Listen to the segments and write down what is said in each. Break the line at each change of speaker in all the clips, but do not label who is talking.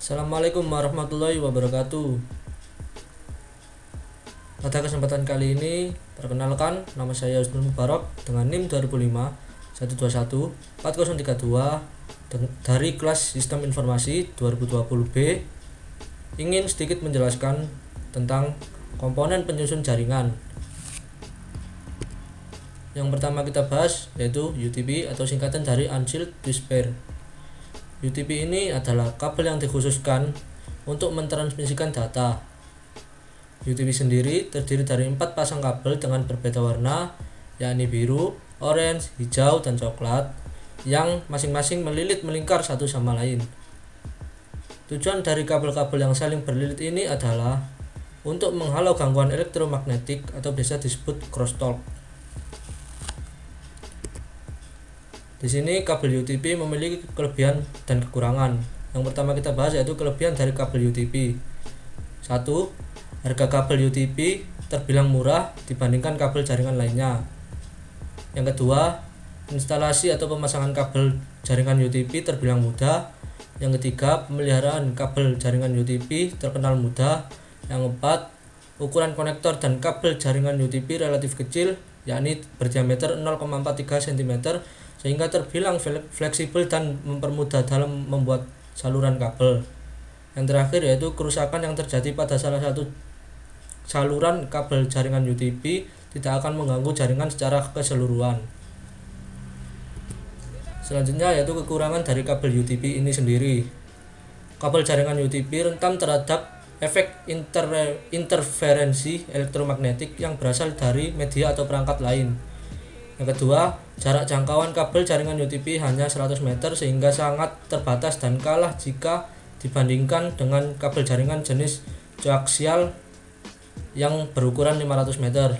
Assalamualaikum warahmatullahi wabarakatuh. Pada kesempatan kali ini, perkenalkan, nama saya Husnul Mubarak dengan NIM 2005 121 4032 dari kelas Sistem Informasi 2020B. Ingin sedikit menjelaskan tentang komponen penyusun jaringan. Yang pertama kita bahas yaitu UTP atau singkatan dari Unsealed Twist Pair. UTP ini adalah kabel yang dikhususkan untuk mentransmisikan data. UTP sendiri terdiri dari 4 pasang kabel dengan berbeda warna, yakni biru, orange, hijau, dan coklat, yang masing-masing melilit melingkar satu sama lain. Tujuan dari kabel-kabel yang saling berlilit ini adalah untuk menghalau gangguan elektromagnetik atau biasa disebut crosstalk. Di sini kabel UTP memiliki kelebihan dan kekurangan. Yang pertama kita bahas yaitu kelebihan dari kabel UTP. 1. Harga kabel UTP terbilang murah dibandingkan kabel jaringan lainnya. Yang kedua, instalasi atau pemasangan kabel jaringan UTP terbilang mudah. Yang ketiga, pemeliharaan kabel jaringan UTP terkenal mudah. Yang keempat, ukuran konektor dan kabel jaringan UTP relatif kecil, yakni berdiameter 0,43 cm, sehingga terbilang fleksibel dan mempermudah dalam membuat saluran kabel. Yang terakhir yaitu kerusakan yang terjadi pada salah satu saluran kabel jaringan UTP tidak akan mengganggu jaringan secara keseluruhan. Selanjutnya yaitu kekurangan dari kabel UTP ini sendiri. Kabel jaringan UTP rentan terhadap efek interferensi elektromagnetik yang berasal dari media atau perangkat lain. Yang kedua, jarak jangkauan kabel jaringan UTP hanya 100 meter sehingga sangat terbatas dan kalah jika dibandingkan dengan kabel jaringan jenis coaxial yang berukuran 500 meter.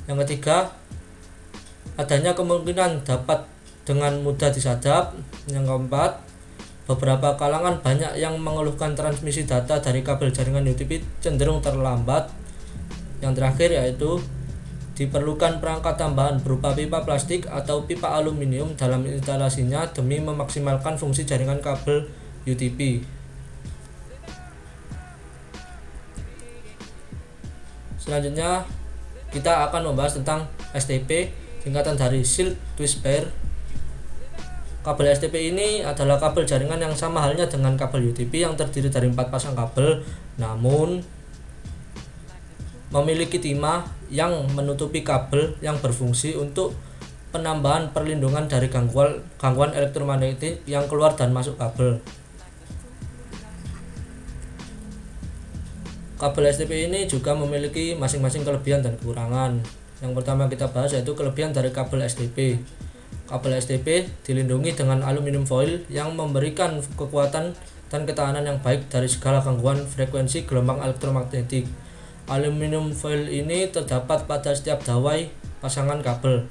Yang ketiga, adanya kemungkinan dapat dengan mudah disadap. Yang keempat, beberapa kalangan banyak yang mengeluhkan transmisi data dari kabel jaringan UTP cenderung terlambat. Yang terakhir yaitu diperlukan perangkat tambahan berupa pipa plastik atau pipa aluminium dalam instalasinya demi memaksimalkan fungsi jaringan kabel UTP. Selanjutnya kita akan membahas tentang STP, singkatan dari Sealed Twist Pair. Kabel STP ini adalah kabel jaringan yang sama halnya dengan kabel UTP yang terdiri dari 4 pasang kabel, namun memiliki timah yang menutupi kabel yang berfungsi untuk penambahan perlindungan dari gangguan elektromagnetik yang keluar dan masuk kabel. Kabel STP ini juga memiliki masing-masing kelebihan dan kekurangan. Yang pertama kita bahas yaitu kelebihan dari kabel STP. Kabel STP dilindungi dengan aluminium foil yang memberikan kekuatan dan ketahanan yang baik dari segala gangguan frekuensi gelombang elektromagnetik. Aluminium foil ini terdapat pada setiap dawai pasangan kabel.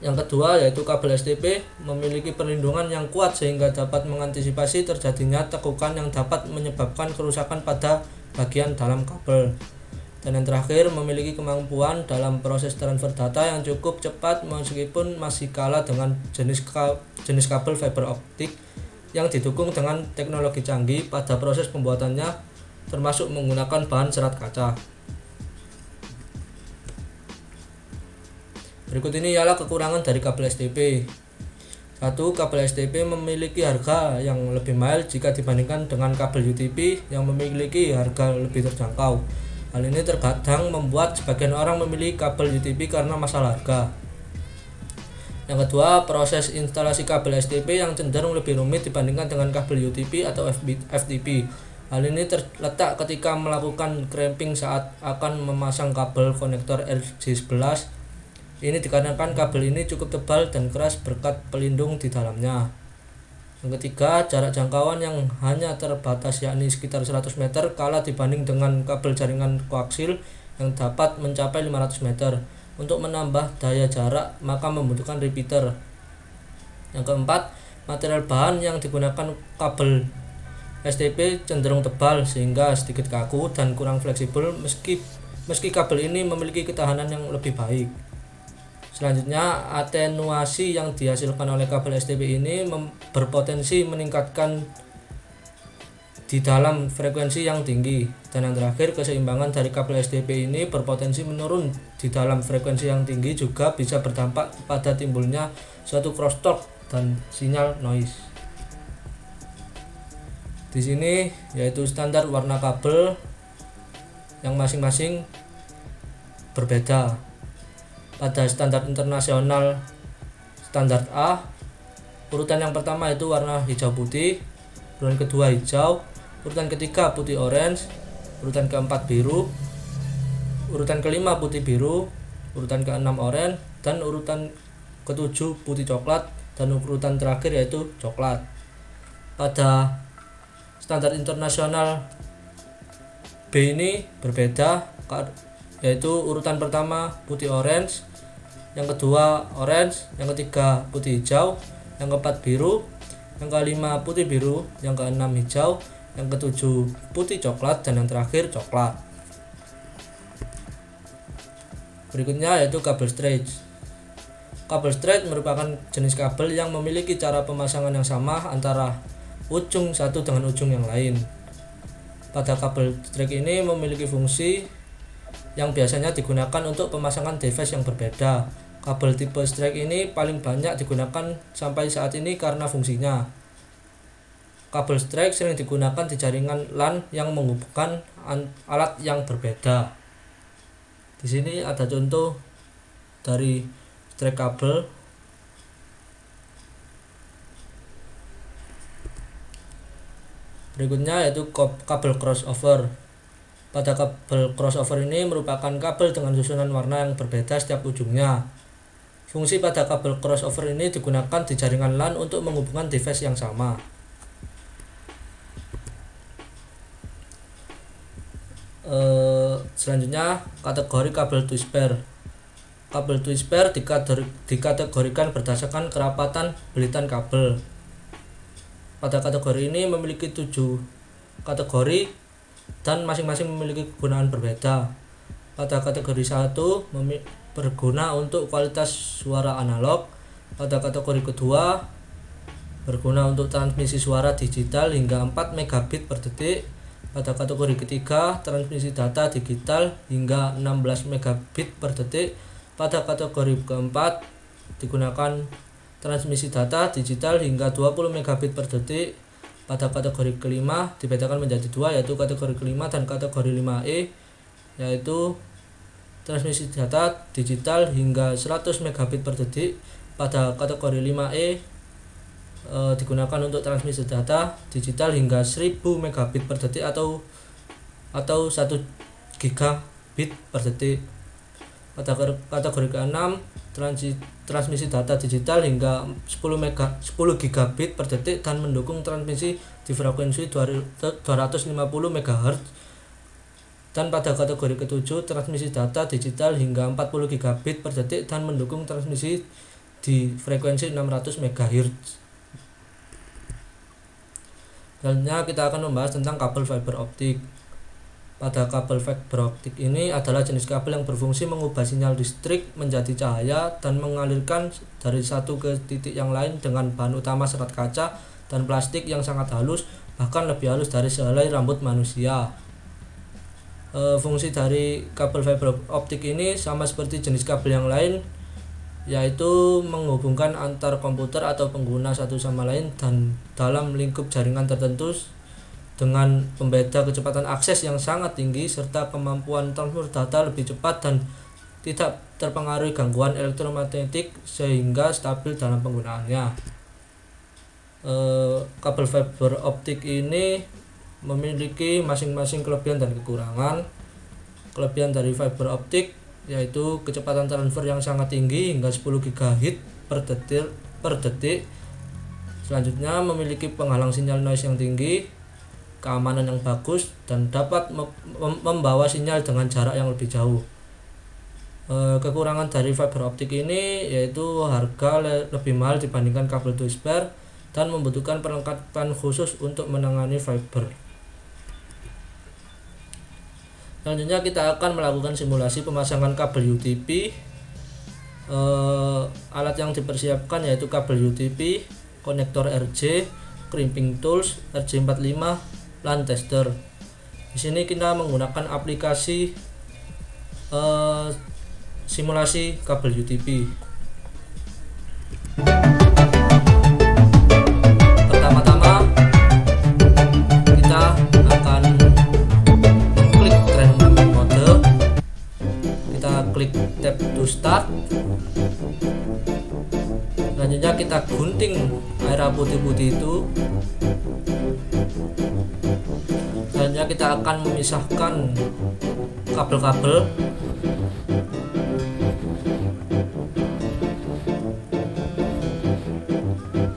Yang kedua yaitu kabel STP memiliki perlindungan yang kuat sehingga dapat mengantisipasi terjadinya tekukan yang dapat menyebabkan kerusakan pada bagian dalam kabel. Dan yang terakhir, memiliki kemampuan dalam proses transfer data yang cukup cepat meskipun masih kalah dengan jenis kabel fiber optik yang didukung dengan teknologi canggih pada proses pembuatannya, termasuk menggunakan bahan serat kaca. Berikut ini ialah kekurangan dari kabel STP. 1. Kabel STP memiliki harga yang lebih mahal jika dibandingkan dengan kabel UTP yang memiliki harga lebih terjangkau. Hal ini terkadang membuat sebagian orang memilih kabel UTP karena masalah harga. Yang kedua, proses instalasi kabel STP yang cenderung lebih rumit dibandingkan dengan kabel UTP atau FTP. Hal ini terletak ketika melakukan crimping saat akan memasang kabel konektor RJ11. Ini dikarenakan kabel ini cukup tebal dan keras berkat pelindung di dalamnya. Yang ketiga, jarak jangkauan yang hanya terbatas yakni sekitar 100 meter kalah dibanding dengan kabel jaringan koaksial yang dapat mencapai 500 meter. Untuk menambah daya jarak maka membutuhkan repeater. Yang keempat, material bahan yang digunakan kabel STP cenderung tebal sehingga sedikit kaku dan kurang fleksibel meski kabel ini memiliki ketahanan yang lebih baik. Selanjutnya, atenuasi yang dihasilkan oleh kabel STP ini berpotensi meningkatkan di dalam frekuensi yang tinggi. Dan yang terakhir, keseimbangan dari kabel STP ini berpotensi menurun di dalam frekuensi yang tinggi juga bisa berdampak pada timbulnya suatu crosstalk dan sinyal noise. Di sini yaitu standar warna kabel yang masing-masing berbeda. Pada standar internasional standar A, urutan yang pertama itu warna hijau putih, urutan kedua hijau, urutan ketiga putih orange, urutan keempat biru, urutan kelima putih biru, urutan keenam orange, dan urutan ketujuh putih coklat, dan urutan terakhir yaitu coklat. Pada standar internasional B ini berbeda, yaitu urutan pertama putih orange, yang kedua orange, yang ketiga putih hijau, yang keempat biru, yang kelima putih biru, yang keenam hijau, yang ketujuh putih coklat, dan yang terakhir coklat. Berikutnya yaitu kabel straight. Kabel straight merupakan jenis kabel yang memiliki cara pemasangan yang sama antara ujung satu dengan ujung yang lain. Pada kabel straight ini memiliki fungsi yang biasanya digunakan untuk pemasangan device yang berbeda. Kabel tipe straight ini paling banyak digunakan sampai saat ini karena fungsinya. Kabel straight sering digunakan di jaringan LAN yang menghubungkan alat yang berbeda. Di sini ada contoh dari straight kabel. Berikutnya yaitu kabel crossover. Pada kabel crossover ini merupakan kabel dengan susunan warna yang berbeda setiap ujungnya. Fungsi pada kabel crossover ini digunakan di jaringan LAN untuk menghubungkan device yang sama. Selanjutnya, kategori kabel twist pair. Kabel twist pair dikategorikan berdasarkan kerapatan belitan kabel. Pada kategori ini memiliki 7 kategori dan masing-masing memiliki kegunaan berbeda. Pada kategori 1 berguna untuk kualitas suara analog. Pada kategori kedua berguna untuk transmisi suara digital hingga 4 megabit per detik. Pada kategori ketiga transmisi data digital hingga 16 megabit per detik. Pada kategori keempat digunakan transmisi data digital hingga 20 megabit per detik. Pada kategori kelima dibedakan menjadi dua, yaitu kategori kelima dan kategori 5E, yaitu transmisi data digital hingga 100 megabit per detik. Pada kategori 5E digunakan untuk transmisi data digital hingga 1000 megabit per detik atau 1 gigabit per detik. Pada kategori ke-6 transmisi data digital hingga 10 gigabit per detik dan mendukung transmisi di frekuensi 250 MHz. Dan pada kategori ke-7 transmisi data digital hingga 40 gigabit per detik dan mendukung transmisi di frekuensi 600 MHz. Selanjutnya kita akan membahas tentang kabel fiber optik. Pada kabel fiber optik ini adalah jenis kabel yang berfungsi mengubah sinyal listrik menjadi cahaya dan mengalirkan dari satu ke titik yang lain dengan bahan utama serat kaca dan plastik yang sangat halus, bahkan lebih halus dari sehelai rambut manusia. Fungsi dari kabel fiber optik ini sama seperti jenis kabel yang lain, yaitu menghubungkan antar komputer atau pengguna satu sama lain dan dalam lingkup jaringan tertentu dengan pembeda kecepatan akses yang sangat tinggi serta kemampuan transfer data lebih cepat dan tidak terpengaruhi gangguan elektromagnetik sehingga stabil dalam penggunaannya. Kabel fiber optik ini memiliki masing-masing kelebihan dan kekurangan. Kelebihan dari fiber optik yaitu kecepatan transfer yang sangat tinggi hingga 10 GHz per detik. Selanjutnya memiliki penghalang sinyal noise yang tinggi, keamanan yang bagus, dan dapat membawa sinyal dengan jarak yang lebih jauh. Kekurangan dari fiber optik ini yaitu harga lebih mahal dibandingkan kabel twist pair dan membutuhkan perlengkapan khusus untuk menangani fiber. Selanjutnya kita akan melakukan simulasi pemasangan kabel UTP Alat yang dipersiapkan yaitu kabel UTP, konektor RJ, crimping tools, RJ45, LAN tester. Di sini kita menggunakan aplikasi simulasi kabel UTP. Pertama-tama kita akan mengklik training mode. Kita klik tab to start. Selanjutnya kita gunting area putih-putih itu. Selanjutnya kita akan memisahkan kabel-kabel.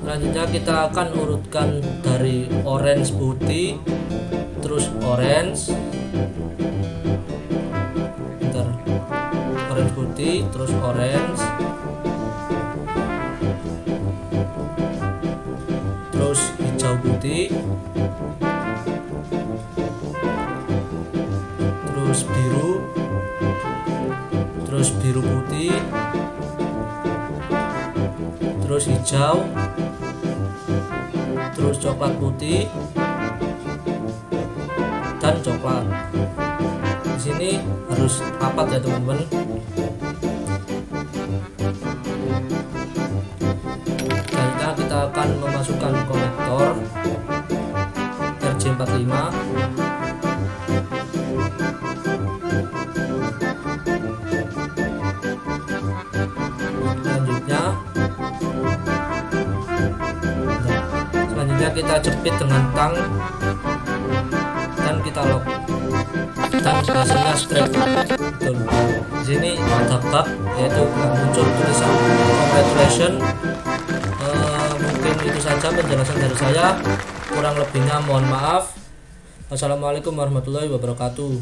Selanjutnya kita akan urutkan dari orange putih, terus orange, orange putih, terus orange, terus hijau putih, terus biru, terus biru putih, terus hijau, terus coklat putih, dan coklat. Di sini harus rapat ya teman-teman. Selanjutnya kita akan memasukkan konektor RJ45. Selanjutnya kita jepit dengan tang dan kita lock, dan hasilnya straight. Di sini ada bug, yaitu muncul tulisan congratulation. Mungkin itu saja penjelasan dari saya, kurang lebihnya mohon maaf. Wassalamualaikum warahmatullahi wabarakatuh.